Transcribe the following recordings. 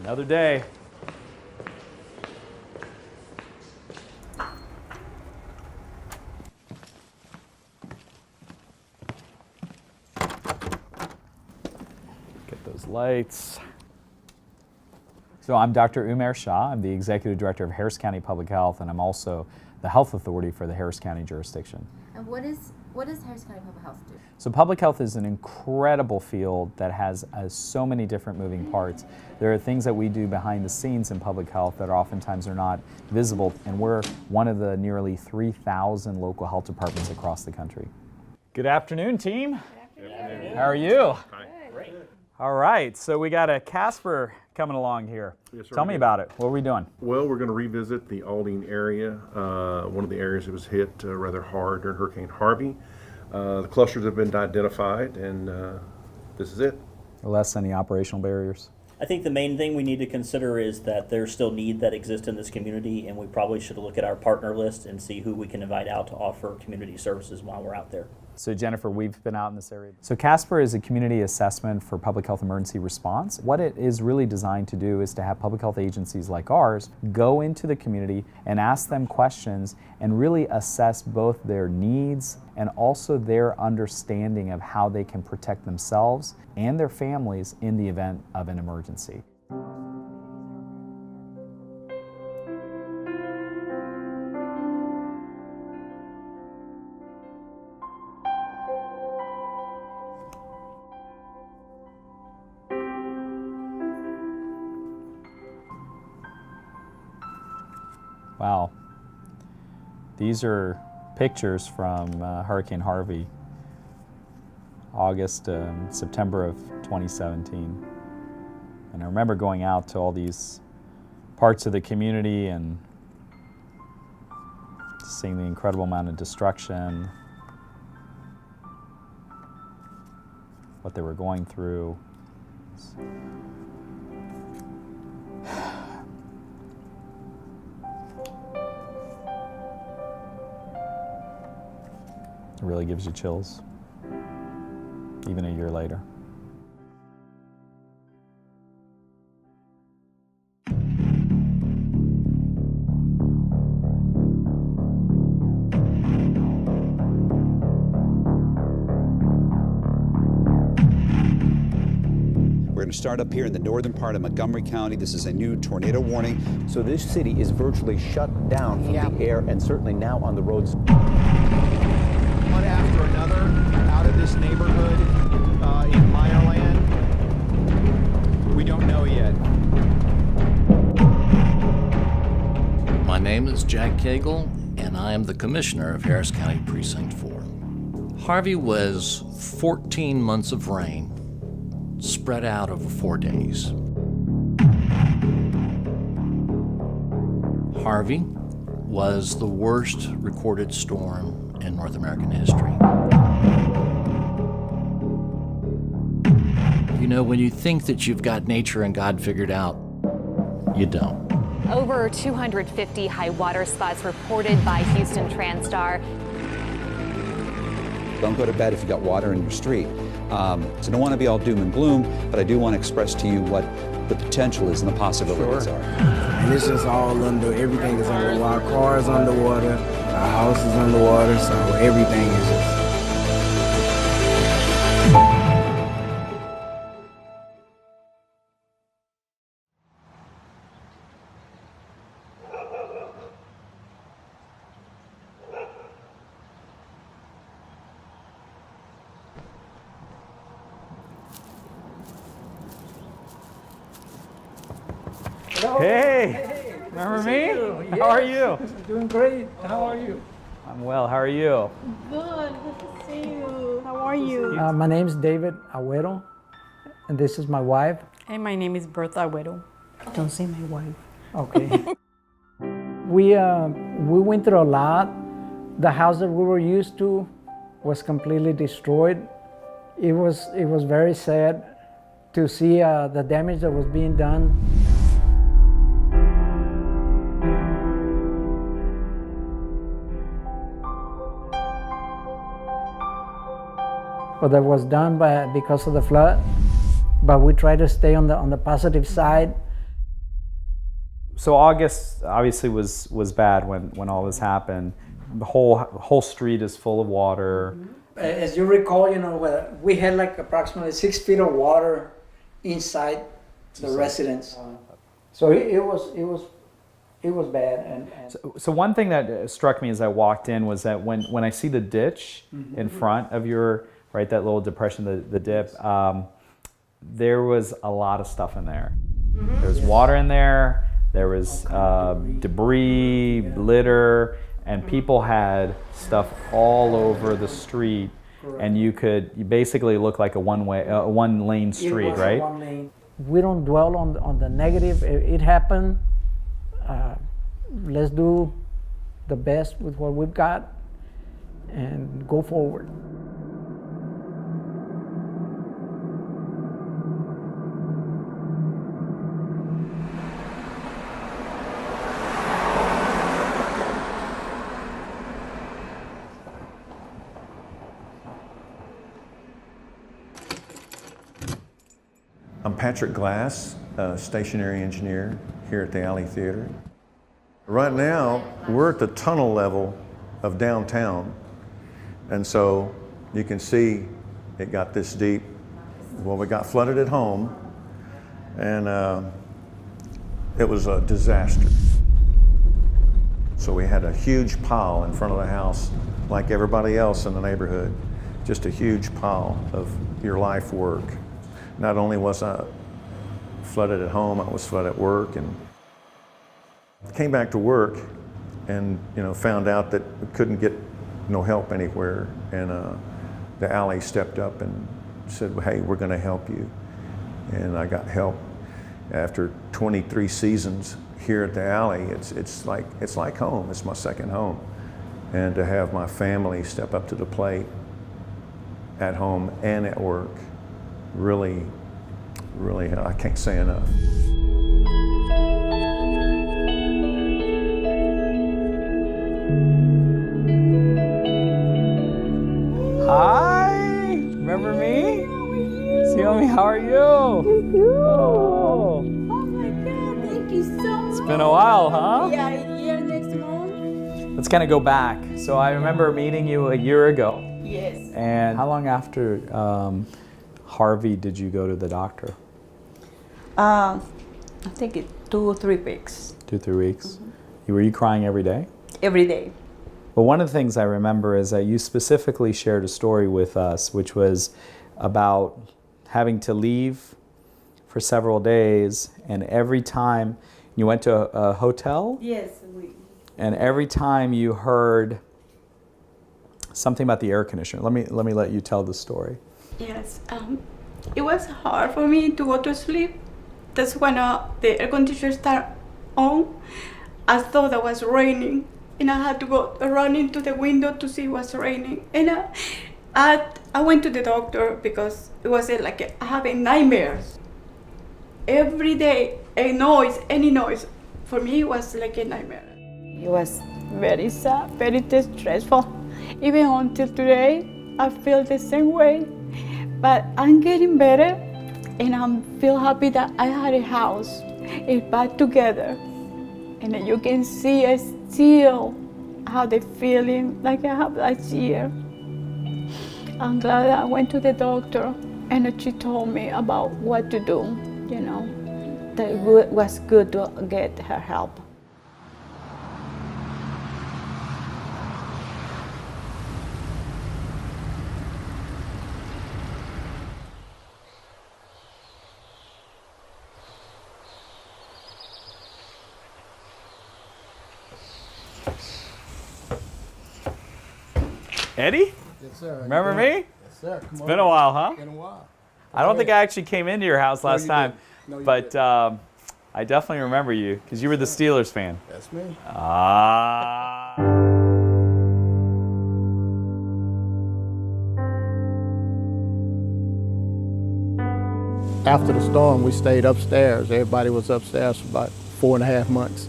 Another day. Get those lights. So I'm Dr. Umair Shah. I'm the Executive Director of Harris County Public Health, and I'm also the Health Authority for the Harris County jurisdiction. And what does Harris County Public Health do? So public health is an incredible field that has so many different moving parts. There are things that we do behind the scenes in public health that oftentimes are not visible, and we're one of the nearly 3,000 local health departments across the country. Good afternoon, team. Good afternoon. How are you? Great. All right, so we got a Casper coming along here. Yes, sir, Tell me about it. What are we doing? Well, we're going to revisit the Aldine area, one of the areas that was hit rather hard during Hurricane Harvey. The clusters have been identified, and this is it. Less any operational barriers? I think the main thing we need to consider is that there's still need that exists in this community, and we probably should look at our partner list and see who we can invite out to offer community services while we're out there. So Jennifer, we've been out in this area. So Casper is a community assessment for public health emergency response. What it is really designed to do is to have public health agencies like ours go into the community and ask them questions and really assess both their needs and also their understanding of how they can protect themselves and their families in the event of an emergency. Wow, these are pictures from Hurricane Harvey, September of 2017. And I remember going out to all these parts of the community and seeing the incredible amount of destruction, what they were going through. It really gives you chills, even a year later. We're going to start up here in the northern part of Montgomery County. This is a new tornado warning. So this city is virtually shut down from the air and certainly now on the roads. One after another out of this neighborhood in Meyerland. We don't know yet. My name is Jack Cagle, and I am the Commissioner of Harris County Precinct 4. Harvey was 14 months of rain spread out over 4 days. Harvey was the worst recorded storm in North American history. You know, when you think that you've got nature and God figured out, you don't. Over 250 high water spots reported by Houston TransStar. Don't go to bed if you got water in your street. So I don't want to be all doom and gloom, but I do want to express to you what the potential is and the possibilities are. And it's just all under, everything is underwater. Our car is underwater, our house is underwater, so everything is just... Hello. Hey, remember me? Yes. How are you? Doing great. How are you? I'm well. How are you? Good to see you. How are you? My name is David Agüero, and this is my wife. And my name is Bertha Agüero. Don't say my wife. Okay. We went through a lot. The house that we were used to was completely destroyed. It was very sad to see the damage that was being done. But that was done because of the flood. But we try to stay on the positive side So August obviously was bad when all this happened. The whole street is full of water. As you recall, we had like approximately 6 feet of water inside the residence. So it was bad. And so one thing that struck me as I walked in was that when I see the ditch in front of your, right, that little depression, the dip, there was a lot of stuff in there. There was water in there. There was debris, litter, and people had stuff all over the street. And you basically look like a one lane street, right? One lane. We don't dwell on the negative. It happened. Let's do the best with what we've got and go forward. I'm Patrick Glass, stationary engineer here at the Alley Theater. Right now, we're at the tunnel level of downtown. And so you can see it got this deep. Well, we got flooded at home, and it was a disaster. So we had a huge pile in front of the house, like everybody else in the neighborhood, just a huge pile of your life work. Not only was I flooded at home, I was flooded at work, and came back to work and found out that we couldn't get no help anywhere, and the Alley stepped up and said, well, hey, we're going to help you. And I got help. After 23 seasons here at the Alley, it's like home. It's my second home. And to have my family step up to the plate at home and at work, really, I can't say enough. Hi, remember me? Xiaomi, how are you? Oh my God, thank you so much. It's been a while, huh? Yeah, a year next month. Let's kind of go back. So I remember meeting you a year ago. Yes. And how long after Harvey did you go to the doctor? I think it's 2 or 3 weeks. 2 or 3 weeks. Were you crying every day? Every day. Well, one of the things I remember is that you specifically shared a story with us, which was about having to leave for several days, and every time you went to a hotel? Yes. And every time you heard something about the air conditioner. Let me let you tell the story. Yes, it was hard for me to go to sleep. That's when the air conditioner started on. I thought it was raining, and I had to go run into the window to see it was raining. And I went to the doctor because it was like having nightmares. Every day, any noise, for me it was like a nightmare. It was very sad, very stressful. Even until today, I feel the same way. But I'm getting better, and I feel happy that I had a house. It's back together. And you can see I still have the feeling like I have last year. I'm glad I went to the doctor, and she told me about what to do, that it was good to get her help. Eddie? Yes, sir. Remember me? Yes, sir. It's been a while, huh? Been a while. I don't think I actually came into your house last time, No, you but I definitely remember you because you were the Steelers fan. That's me. Ah. After the storm, we stayed upstairs. Everybody was upstairs for about 4.5 months,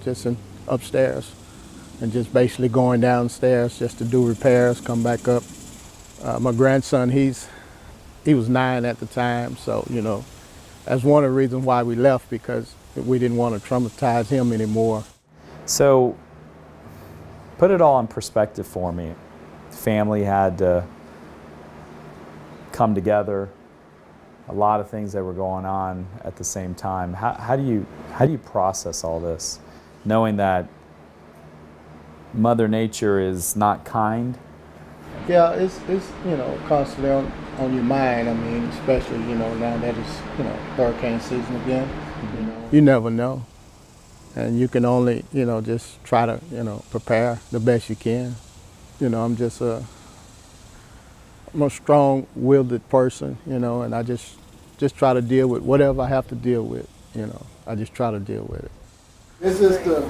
just upstairs. And just basically going downstairs just to do repairs, come back up. My grandson, he was 9 at the time, so, that's one of the reasons why we left, because we didn't want to traumatize him anymore. So, put it all in perspective for me. Family had to come together. A lot of things that were going on at the same time. How do you process all this, knowing that Mother Nature is not kind? Yeah, it's constantly on your mind. I mean, especially now that it's hurricane season again. You never know, and you can only just try to prepare the best you can. I'm just I'm a strong-willed person, and I just try to deal with whatever I have to deal with. I just try to deal with it. This is the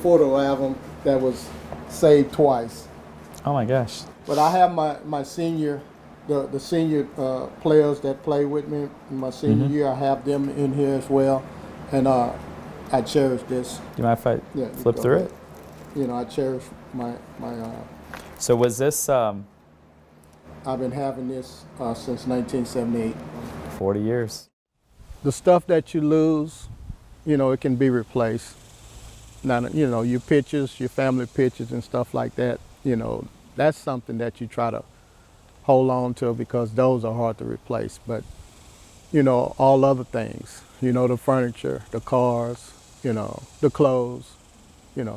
photo album that was saved twice. Oh my gosh. But I have my senior, the senior players that play with me in my senior year. I have them in here as well, and I cherish this. Do you mind if I flip through it? I cherish my. So was this? I've been having this since 1978. 40 years. The stuff that you lose, it can be replaced. Now, your pictures, your family pictures and stuff like that, that's something that you try to hold on to, because those are hard to replace. But, all other things, the furniture, the cars, the clothes, it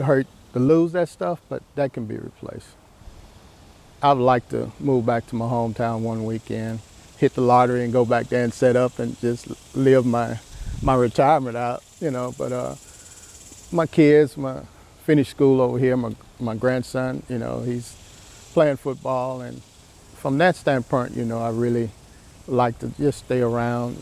hurt to lose that stuff, but that can be replaced. I would like to move back to my hometown one weekend, hit the lottery and go back there and set up and just live my retirement out, but my kids, finished school over here, my grandson, he's playing football, and from that standpoint, I really like to just stay around.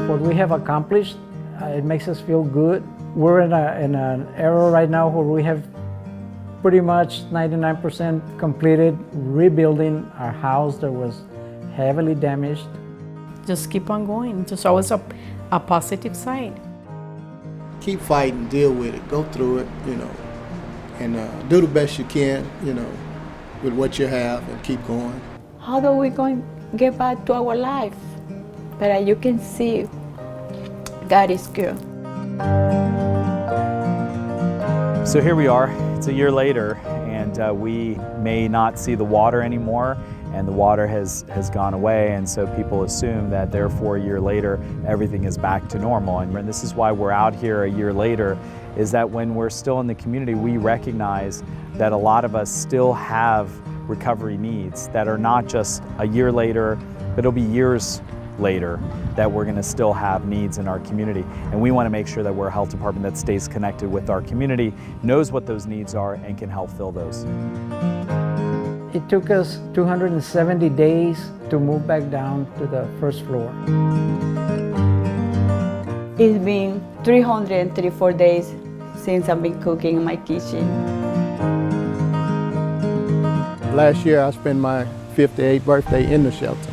What we have accomplished, it makes us feel good. We're in an era right now where we have pretty much 99% completed rebuilding our house that was heavily damaged. Just keep on going. Just always a positive side. Keep fighting, deal with it, go through it, and do the best you can, with what you have, and keep going. How are we going to get back to our life? But you can see God is good. So here we are, it's a year later, and we may not see the water anymore, and the water has gone away, and so people assume that therefore a year later everything is back to normal. And this is why we're out here a year later, is that when we're still in the community, we recognize that a lot of us still have recovery needs that are not just a year later, but it'll be years later that we're going to still have needs in our community. And we want to make sure that we're a health department that stays connected with our community, knows what those needs are, and can help fill those. It took us 270 days to move back down to the first floor. It's been 334 days since I've been cooking in my kitchen. Last year I spent my 58th birthday in the shelter.